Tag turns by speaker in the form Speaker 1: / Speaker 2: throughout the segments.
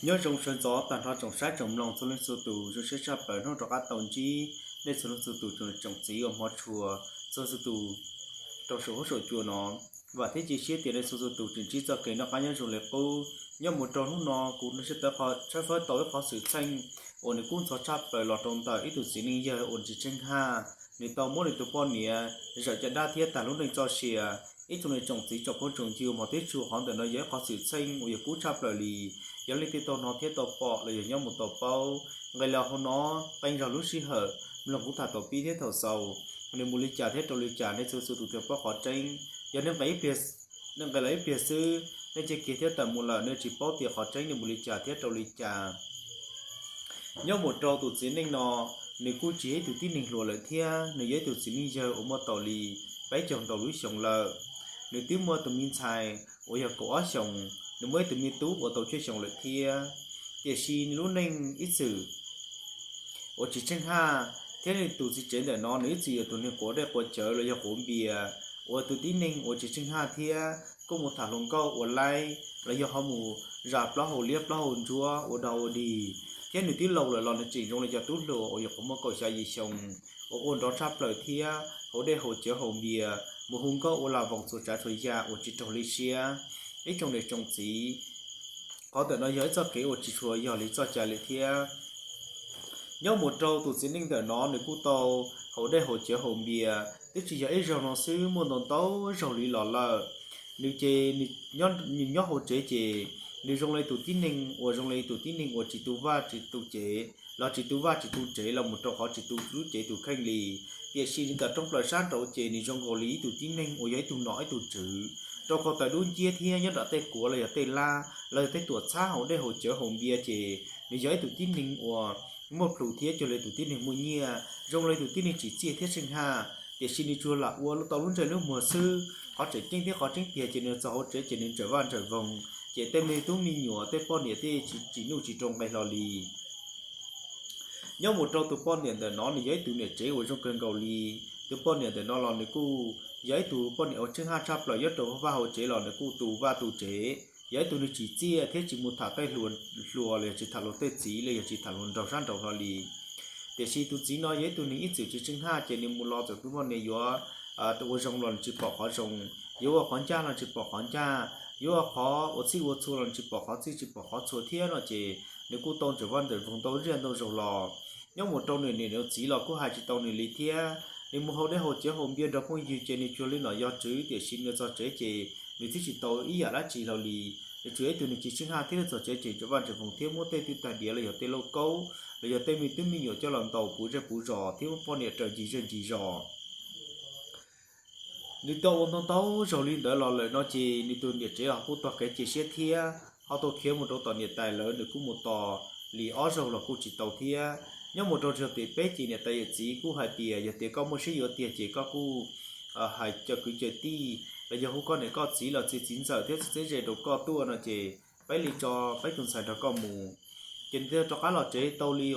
Speaker 1: nhớ trong sân gió tàn hoa trồng sát trồng lòng xuống lên sưu tù rồi sẽ chập bởi nó trọc ăn tàu chi nên xuống lên sưu tù trồng trồng xí ở mỏ chùa rồi sưu tù trong số hỗ trợ chùa nó và thế chỉ chia tiền lên sưu tù trình chi cho cái nó cá nhân dùng lệ cô nhớ một tròn lúc nó cũng nó sẽ tới họ sẽ với tối họ sự tranh ổn định cũng cho chập bởi lọt trong tờ ít tụ xí ninh giờ ổn chỉ tranh ha nên tàu mỗi tụ con nè rồiจะđa thiết tàn lúc này cho xìa ít trong này trồng xí cho con trồng chiều mà tết chùa họ từ nó dễ có sự tranh ổn cú chập lời lì giờ lấy cái tàu nó thiết tàu bọ là giờ một tàu bao ngày là hôm nó bánh rau lúc xí hở lòng cũng thả tàu pi thiết tàu sầu nên mua ly trà thiết tàu ly trà nên sư tụ theo khó tranh giờ nên phải biết nên cái lấy biết sư nên chỉ kia thiết tàu một là nên chỉ bao tiền khó tranh nên mua ly trà thiết tàu ly trà nhớ một trâu tụt xí nên nó nếu cú chỉ tụt tin nên lùa lợi thia nếu giấy tụt xí nên giờ ở một tàu lì bấy chồng tàu lúa sòng lợ nếu tiếng mưa tụi min xài ở giờ cổ sòng nếu mới tụi min tú ở tàu chơi sòng lợi thia để xin lúc nên ít sự ở chỉ chân ha thế nên tụi chỉ chơi để nó nếu gì ở tụi nên cổ để cổ chở là giờ uống bia ở tụi tin nên ở chỉ chân ha thia có một thằng lồng câu ở lại là giờ họ mù rạp lá hồ liếp lá hồn chúa ở đầu đi thế nên tí lâu là nó chỉ trong là giờ tốt lồ ở giờ cũng có cội sai gì xong ở ôn đó sắp lời thia ở đây hồ chở hồ bia một hôm có ở là vòng số trả thời gian ở chỉ trong lịch sử ít trong này trong gì có thể nói giới cho cái ở chỉ chùa giờ lý do trả lời thia nhớ một trâu tụt xin ninh để nó để cú tàu ở đây hồ chở hồ bia tức chỉ giờ ít rồi nó xứ một đồng tàu rồi lý lọ lợ nếu chế nhớ hồ chế nếu trong này tụt tin ninh ở trong này tụt tin ninh ở chỉ tụ va chỉ tụ chế là chỉ tụ va chỉ tụ chế là một trâu họ chỉ tụ rút chế tụ khanh lì việc xin ta trong lời sáng trâu chế nếu trong gọi lý tụt tin ninh ở giấy tụ nói tụ chữ trâu họ tại đun chia thia nhất là tây của là tây la là tây tuột xa ở đây hồ chở hồng bia chế nếu giấy tụ tin ninh ở một lũ thiết cho lấy tụ tin ninh mùi nhia trong này tụ tin ninh chỉ chia thiết sinh ha để xin đi chua là uo lúc tàu luôn trời lúc mùa sư họ trở chính thiết họ chính tiền chỉ nên sau trở chỉ nên trở van trở vòng chỉ tên mình tú mi nhủa tên con nhỉ tên chỉ nụ chỉ trồng cái lò lì nhớ một trâu tụ con nhỉ để nó thì giấy tụ nhỉ chế ở trong cơn cầu lì tụ con nhỉ để nó lò này cu giấy tụ con nhỉ ở trên hai chắp là giấy tụ va hồ chế lò này cu tụ va tụ chế giấy tụ chỉ chia thế chỉ một thả tay luồn lùaเลยchỉ thả lùa tay chỉเลยchỉ thả luồn đầu sang đầu lò lì để si tụ chỉ nói giấy tụ này ít chữ chỉ trên hai chỉ nên một lò từ tụ con này gió tụ trong lò chỉ bỏ khó trong gió khoản cha là chỉ bỏ khoản cha yếu khó ở xí ở chùa là chỉ bỏ khó chùa thiên là chỉ nếu cô tôn trở văn từ vùng tôn riêng tôn rồi lò nhưng một tôn này nếu chỉ là cô hai chỉ tôn này lý thiên nếu một hôm đấy hồ chế hôm biên đó không gì trên này chùa lên là do chữ để xin người cho chế chỉ nếu chỉ tôn ý là chỉ là lý để chữ ấy từ này chỉ sinh hai thế là chế chỉ trở văn từ vùng thiên một tên từ tài địa là do tên lâu câu là do tên mình tên mình nhiều cho làm tàu bù rò thiếu một con này trời chỉ rò nếu tàu rồi lên đó là lời nó chỉ nếu tôi nhiệt chế họ cũng tàu cái chỉ xe thia họ tàu kia một tàu nhiệt tài lớn được cũng một tàu lì ó rồi là cũng chỉ tàu thia nhưng một tàu thì bé chỉ nhiệt tài chỉ cũng hai tiền giờ tiền có một số giờ tiền chỉ có cũng hai cho cứ chơi ti là giờ không có này có chỉ là chỉ 9 giờ thế sẽ chơi đồ có tua nó chỉ bé lì cho bé tuần sai đó có mù trên thế cho cá là chế tàu lì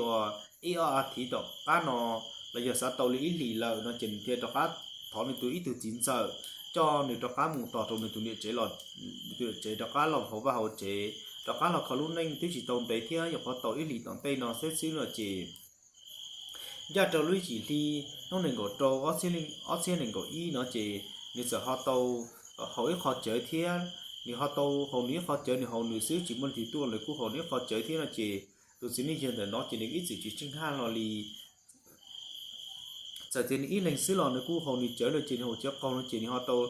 Speaker 1: ở thì đó cá nó là giờ sao tàu lì lì là nó trên thế cho cá thọ nên tôi ít từ 9 giờ cho nên cho cá mù tọt rồi nên tôi nhiệt chế lọt tôi chế cho cá lọt hổ và hổ chế cho cá lọt khó luôn nên tôi chỉ tồn tại thế giờ có tàu ít lì tồn tại nó sẽ xíu là chế giờ trâu lưới chỉ đi nó nên có trâu ở trên nên có ý nó chế nên giờ họ tàu hỏi họ chế thế nên họ tàu họ nếu họ chế nên họ nữ xíu chỉ muốn thì tôi lại cũng họ nếu họ chế thế là chế tôi xin đi giờ nó chỉ nên ít chỉ chính hai là lì giờ thì ít lần xí lò nó cũng họ đi chở được trên hồ chở con nó trên họ tàu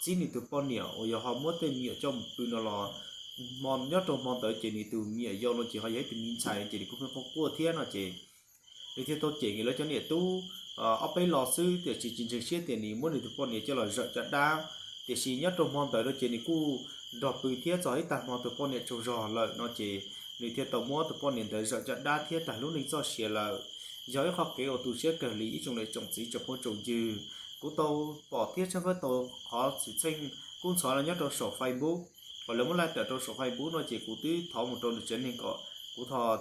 Speaker 1: chỉ đi từ con nhiều rồi họ muốn tên nhiều trong từ nó là mòn nhớ trong mòn tới trên đi từ nhiều do nó chỉ họ giấy từ miếng xài trên cũng không có thiên là chỉ thì tôi chỉ nghĩ là cho nhiều tu ở bên lò sư thì chỉ chính xác tiền này muốn đi từ con nhiều cho là sợ chặt đau thì chỉ nhớ trong mòn tới đó trên đi cũng đọc từ thiết rồi tạt mòn từ con nhiều trâu rò lợi nó chỉ đi thiết tàu mua từ con nhiều tới sợ chặt đau thiết tại lúc này do xỉa lợi giới học cái ô tô xe cờ lý trong này trồng gì trồng hôn trồng dư cú tàu bỏ thiết cho với tàu khó sự sinh cũng xóa là nhất trong sổ Facebook và nếu muốn lại tại trong sổ Facebook nó chỉ cú tứ thọ một trâu được chấn nên có cú thọ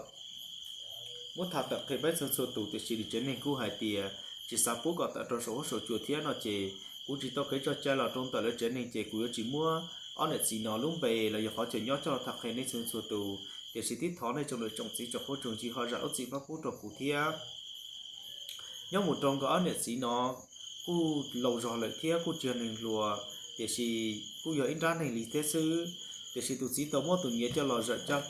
Speaker 1: muốn thả tập thì bây giờ số tụ thì chỉ được chấn nên cú hai tiền chỉ sao bố gọi tại trong sổ chùa thiết nó chỉ cú chỉ tao cái cho cha là trong tờ lấy chấn nên chỉ cú chỉ mua ở này chỉ nó lúc về là giờ khó chịu nhớ cho thật hay nên số tụ để sĩ tiếp thọ này trong đời trồng sĩ cho phố trồng chỉ họ ra ốc sĩ phát phú trồng cụ thia nhóm một trong có nệ sĩ nó cú lâu rồi lại thia cú truyền hình lùa để sĩ cú giờ in ra này lý thế sư để sĩ tụ sĩ tàu mua tụ nghĩa cho lò giật cho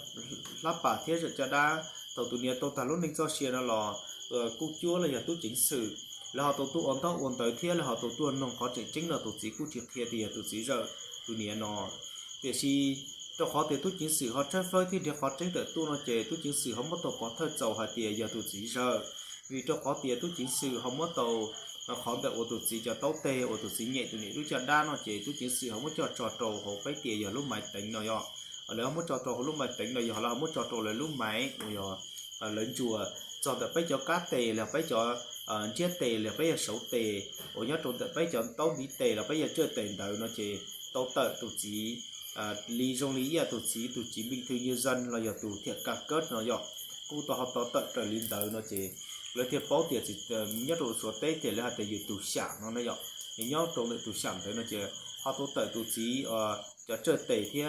Speaker 1: lắp bà thế giật cho đa tàu tụ nghĩa tàu thà lúc ninh cho xia nó lò cú chúa là giờ tu chính sử là họ tụ ổn tao ổn tới thia là họ tụ tuần nông có chính chính là tụ sĩ cú triệt thia thì tụ sĩ giờ tụ nghĩa nó để sĩ cho khó để tu chính sử họ chơi phơi thì để khó tránh được tu nó chế tu chính sử họ mất tàu có thơ giàu hạt tiền giờ tụ sĩ giờ vì cho khó tiền tu chính sử họ mất tàu nó khó để ô tô sĩ cho tàu tê ô tô sĩ nhẹ tụi này lúc cho đa nó chế tu chính sử họ mất cho trò trầu họ phải tiền giờ lúc máy tính nó giờ ở đó mất trò trầu lúc máy tính nó giờ là mất trò trầu là lúc máy rồi lên chùa cho tập phải cho cá tê là phải cho chết tê là phải cho sấu tê ở nhớ trộn tập phải cho tàu đi tê là phải cho chơi tê đời nó chế tàu tợ tụi chỉ lý trong lý tụi chỉ bình thường như dân là giờ tụi thiệt cả cất nó giờ cô tao học tàu tợ trở lên đời nó chế lấy thiệt bảo tiền thì nhất là số tết thì là hạt tiền tụi sản nó này vậy thì nhớ trong lại tụi sản thế nó chơi họ tụi tệ tụi chỉ cho chơi tệ thì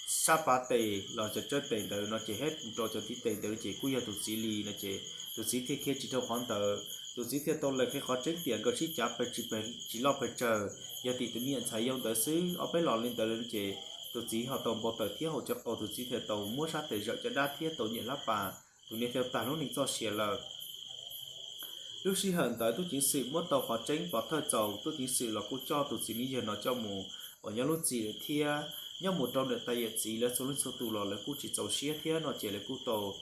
Speaker 1: sa pa tệ là cho chơi tệ đời nó chơi hết cho tí tệ đời chỉ cuối giờ tụi chỉ lì nó chơi tụi chỉ thì khi chỉ theo khoản tờ tụi chỉ thì tôi lại cái khó tránh tiền có chỉ trả phải chỉ lo phải chờ giờ thì tự nhiên thấy ông tờ xứ ở bên lò lên tờ lên chơi tụi chỉ họ tổng bộ tờ thiết hỗ trợ tụi chỉ thì tàu mua sát tệ rợ cho đa thiết tàu nhận lắp bà tụi này theo tàn lúc này cho xỉa là lúc xí hận tới tôi chính sự mất tàu khó tránh và thơ giàu tôi chính sự là cô cho tụi chỉ giờ nó cho mù ở nhà lúc gì để thia nhau một trong đợt tay chỉ là số lượng số tụ là cô chỉ giàu xía thia nó chỉ là cô tàu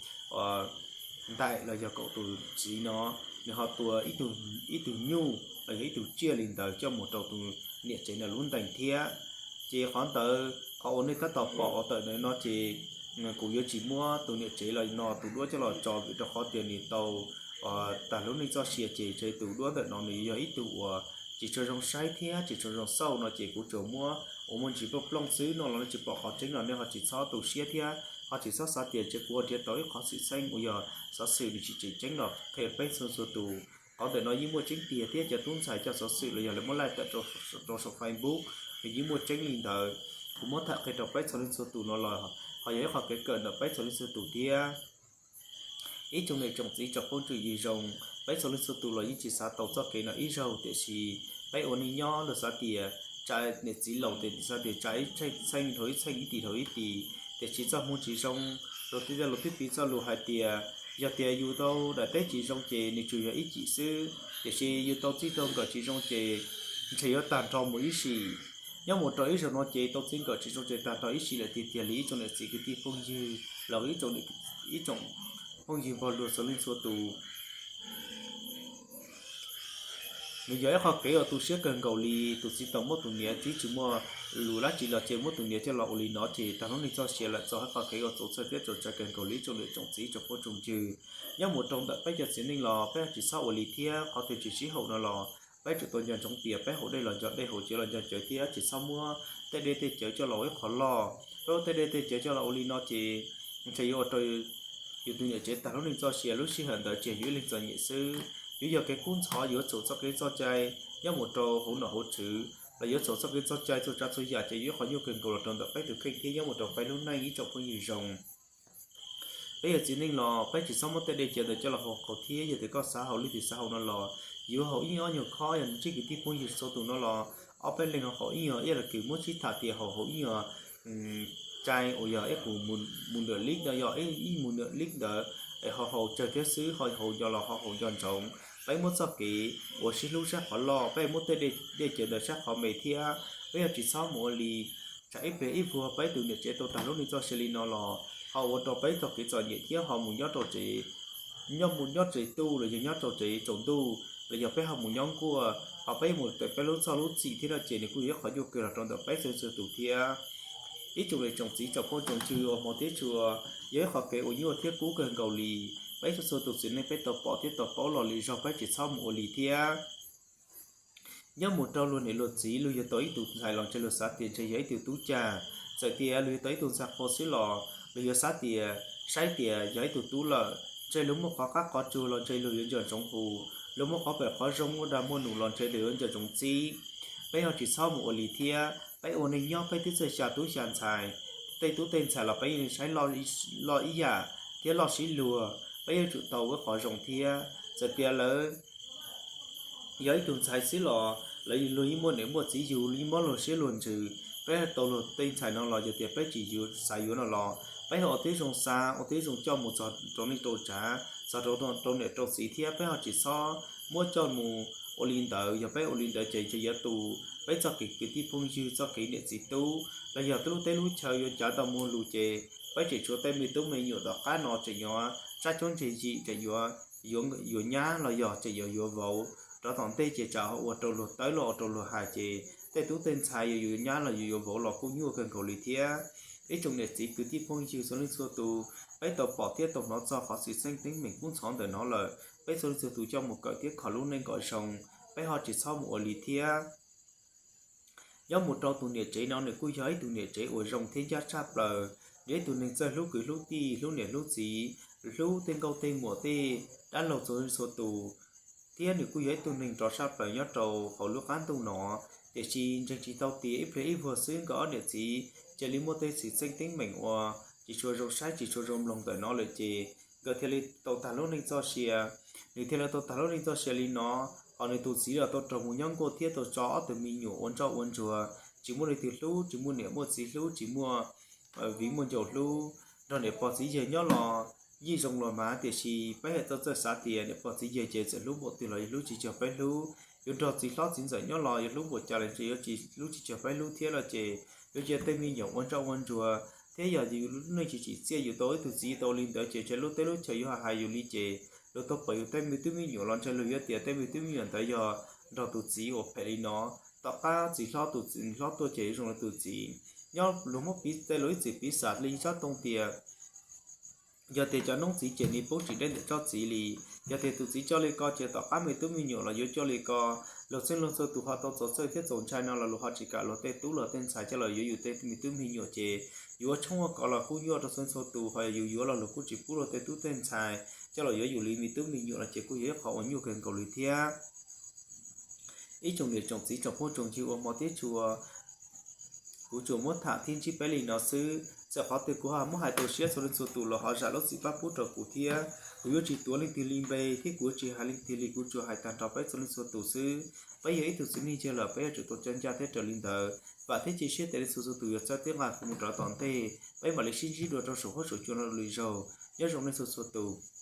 Speaker 1: tại là giờ cậu tụi chỉ nó để họ tua ít tụ nhu là ít tụ chia liền tới cho một tàu tụi nhiệt chỉ là luôn thành thia chỉ khoản tới họ ổn định các tàu bỏ tới đấy nó chỉ cũng như chỉ mua tụi nhiệt chế là nó tụi đua cho là cho việc cho khó tiền thì tàu tại lúc này cho xìa chế chơi tụi đua tại nó này giờ ít tụi chỉ chơi trong sai thế chỉ chơi trong sâu nó chỉ cũng chỗ mua mình chỉ bốc lông xứ nó chỉ bỏ họ chính là nên họ chỉ so tụi xìa thế họ chỉ so sát tiền chơi của tiền tới họ sự xanh bây giờ so sự thì chỉ tránh nó thì bây giờ số tụi có thể nói như mua chính tiền thế cho tuân xài cho so sự là giờ là muốn lại tại trong Facebook thì như mua chính liền đời cũng muốn thật cái trong bây giờ số tụi nó là họ nhớ họ cái cỡ là bây giờ số tụi kia ít trong này trồng gì cho con chữ gì rồng bây giờ số tụi là chỉ sát tàu cho cái nó ít rau thì chỉ bây ôn đi nhỏ là sát tiền trái để chỉ lẩu thì sát tiền trái xanh thối xanh ít thì để chỉ cho mua chỉ rong rồi thì ra lột tiếp pizza lột hai tiền giờ tiền yêu đâu đã tết chỉ rong chè nên chủ yếu ít chỉ sư để chỉ yêu đâu chỉ rong cả chỉ rong chè chỉ có tàn trong mỗi xì nhưng một trời rồi nó chè tao xin cả chỉ rong chè tàn trong ít xì là tiền lý cho nên chỉ cái tiền phong dư là ít trong phong dư vào lúa số linh số tù bây giờ họ kể ở tụ sẽ cần cầu lì tụ sẽ tổng một tụ nhẹ chỉ chúng mà lù lá chỉ là chỉ một tụ nhẹ cho lọ lì nó chỉ ta nói cho sẽ là cho họ kể ở tụ sẽ tiết cho cần cầu lì cho lựa chọn chỉ cho cô trồng trừ nhưng một trong đợt bây giờ sẽ nên lò bây chỉ sau lì thia họ thì chỉ hậu nó lò bây giờ tôi nhận trong tiệp bây hậu đây là chọn đây hậu chỉ là nhận chơi thia chỉ sau mua tê đê tê chơi cho lò ấy khó lò rồi tê đê tê chơi cho lò lì nó chỉ ở trời yêu tụ nhẹ chế ta nói cho sẽ lúc xí hận đợt chơi dưới linh cho nhẹ sư bây giờ cái cuốn sổ giữa chỗ sắp cái cho trái nhớ một trâu hỗn hợp hỗ trợ là giữa chỗ sắp cái cho trái cho trái số giả chỉ giữa họ yêu cần cầu là trong tập phải được khai thế nhớ một trâu phải lúc này ý trong phương gì rồng bây giờ chỉ nên lò phải chỉ xong một tay để chờ đợi cho là họ có thế giờ thì có xã hội lý thì xã hội nó lò giữa họ ý nhiều khó nhận chỉ cái tiếp phương gì số tụ nó lò ở bên lên họ ý nhiều là kiểu muốn chỉ thả tiền họ ý nhiều trái ở giờ ấy cũng muốn được lít đó giờ ấy muốn được lít đó họ chờ cái xứ họ do là họ dọn trồng phải muốn sao kỹ của xin lúc sắc họ lo phải muốn tới để chờ đợi sắc họ mệt thia bây giờ chỉ sau mỗi lì chạy về ít vừa phải từ để chế tôi tạm lúc này cho xử nó lo họ muốn cho phải tập cái trò nhẹ thia họ muốn nhớ trò chế muốn nhớ chế tu rồi nhớ trò chế trồng tu rồi giờ phải học muốn nhóm của họ phải một tại phải lúc sau lúc gì thì là chế này cũng nhớ họ vô cửa là trong tập phải sửa tủ thia ít chụp về trồng chỉ cho con trồng chừa một tiết chừa giới họ kể ở nhiều tiết cũ gần cầu lì bây giờ số tụ sĩ này phải tập bỏ tiết tập bỏ lò lì rồi phải chỉ sau một lì thia nhớ một trâu luôn để luật sĩ lưu giờ tới tụ hài lòng chơi luật sát tiền chơi giấy từ tú trà giờ tia lưu tới tụ sạc phô xí lò lưu giờ sát tia sai tia giấy từ tú lợ chơi lúc một khó các có chua lon chơi lưu giờ trong phù lúc một khó phải khó rong đã mua nụ lon chơi lưu giờ trong chi bây giờ chỉ sau một lì thia bây ổn định nhau phải tiếp tục trả túi tràn xài tây tú tên xài là bây giờ sai lo ý à thế lo xí lùa bây giờ chủ tàu với họ rồng thia giờ tia lỡ giấy tuần xài xí lò lấy lùi mua nếu mua chỉ dù lùi mua lò xí luôn trừ bây giờ tàu lò tên xài nó lò giờ tia bây chỉ dù xài dù nó lò bây họ tới rồng xa họ tới rồng cho một giọt trong này tổ trả sau đó trong này trong xí thia bây họ chỉ so mua cho mù Olin đỡ giờ bây Olin đỡ chạy giờ tù bây giờ cái tí phong dư cho cái điện gì tu là giờ tu tới lúc chơi giờ trả tàu mua lù chè bây chỉ chỗ tay mình tu mình nhiều đó cá nọ chạy nhỏ ra chốn chạy gì chạy nhỏ yếu nhá là giờ chạy yếu vỗ đó thằng tê chạy trả họ trâu lột tới lọ trâu lột hà chạy tê tú tên xài yếu nhá là yếu vỗ lọ cũng nhiều cần cầu lý thia ấy trong này chỉ cứ tí phong dư số lên số tu bây tàu bỏ thiết tàu nó cho họ sự sinh tính mình cũng chọn để nó lợi bây số lên số tu trong một cỡ thiết khó luôn nên gọi sòng bây họ chỉ sau một lý thia do một trâu tụ nhiệt chế nó để cúi giấy tụ nhiệt chế ở trong thế giới sắp lờ để tụ nhiệt chơi lúc cứ lúc đi lúc nhiệt lúc gì lúc tên câu tên mùa tê đã lâu rồi số tụ thế để cúi giấy tụ nhiệt trò sắp lờ nhớ trâu họ lúc ăn tụ nọ để chi trên chỉ tàu tía ít vừa xuyên có để chỉ chỉ lý một tên chỉ sinh tính mình và chỉ cho rau sai chỉ cho rau lòng tới nó là chỉ cái thế là tàu thả lúc nên cho xìa nếu thế là tàu thả lúc nên cho xìa lý nó còn này tụt xí là tôi trồng một nhóm cô thiết tôi chó từ mình nhổ ôn cho ôn chùa chỉ mua để từ lú chỉ mua nệm một xí lú chỉ mua ví một chậu lú rồi để bỏ xí giờ nhớ lò gì trong lò má thì chỉ phải hệ tôi xả tiền để bỏ xí giờ chơi lú một tiền là lú chỉ chờ phải lú dùng trò xí lót xí giờ nhớ lò lú một chờ là chỉ lú chỉ chờ phải lú thiết là chơi lú chơi từ mình nhổ ôn cho ôn chùa thế giờ thì lú này chỉ xe dù tối từ xí tôi lên tới chơi lú tới lú chơi yêu hai dù đi chơi lúc tôi phải tay mình tụi mình nhiều lần chơi lưới tiền tay mình tụi mình tới giờ rồi tụt chỉ ở phải đi nó tất cả chỉ lo tụt lo tôi chỉ dùng là tụt chỉ nhau lúc một bí tay lưới chỉ bí sạt li cho tông tiền giờ thì cho nông chỉ đi bố chỉ đến để cho chỉ li giờ thì tụt chỉ cho li co chỉ tất cả mình tụi mình nhiều là vô cho li co lúc xin lúc sau tụi họ tụt chơi thiết dùng chai nào là lúc họ chỉ cả lúc tê tú là tên xài cho là vô tê mình tụi mình nhiều chỉ vô trong họ là khu vô cho xin sau tụi họ vô là lúc cũng chỉ bố là tê tú tên xài cho là yếu lý mi tướng mình nhiều là chỉ có yếu họ nhiều cần cầu lý thia ý trồng để trồng chỉ trồng hoa trồng chịu ở một tiết chùa của chùa mốt thả thiên chi bé lì nó sư sẽ khó từ của họ mỗi hai tổ xía số lên số tụ là họ trả lốt sĩ ba phút rồi của thia của yếu chỉ tua lên tiền linh bê thiết của chỉ hai linh tiền linh của chùa hai tàn trò bé số lên số tụ sư bây giờ ý từ sinh đi chơi là bé chủ tổ chân gia thế trở linh thờ và thế chỉ xía tới số số tụ cho tiếng là không một trò toàn thế bây mà lấy sinh chỉ được trong số hốt số chùa nó lùi rồi nhớ rộng lên số số tụ